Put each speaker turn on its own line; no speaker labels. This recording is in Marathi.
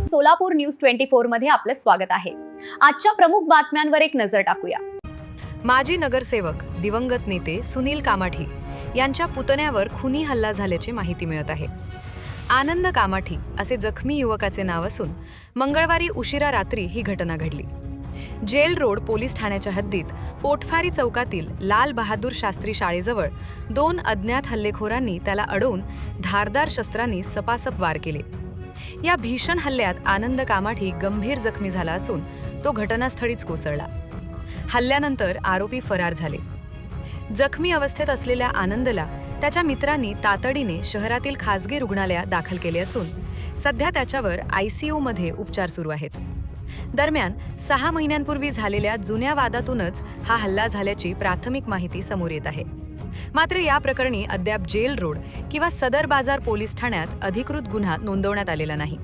सोलापूर न्यूज 24 मध्ये आपलं स्वागत आहे। आजच्या प्रमुख बातम्यांवर एक नजर टाकूया।
माजी नगरसेवक दिवंगत नेते सुनील कामाठी यांच्या पुतण्यावर खुनी हल्ला झाल्याची माहिती मिळत आहे। आनंद कामाठी असे जखमी युवकाचे नाव असून मंगळवारी उशिरा रात्री ही घटना घडली। जेल रोड पोलीस ठाण्याच्या हद्दीत पोटफारी चौकातील लाल बहादूर शास्त्री शाळेजवळ 2 अज्ञात हल्लेखोरांनी त्याला अडवून धारदार शस्त्रांनी सपासप वार केले। या भीषण हल्ल्यात आनंद कामाठी गंभीर जखमी झाला असून तो घटनास्थळीच कोसळला। हल्ल्यानंतर आरोपी फरार झाले। जखमी अवस्थेत असलेल्या आनंदला त्याच्या मित्रांनी तातडीने शहरातील खासगी रुग्णालयात दाखल केले असून सध्या त्याच्यावर ICU मध्ये उपचार सुरू आहेत। दरम्यान 6 महिन्यांपूर्वी झालेल्या जुन्या वादातूनच हा हल्ला झाल्याची प्राथमिक माहिती समोर येत आहे। मात्र या प्रकरणी अद्याप जेल रोड किंवा सदर बाजार पोलीस ठाण्यात अधिकृत गुन्हा नोंदवण्यात आलेला नाही।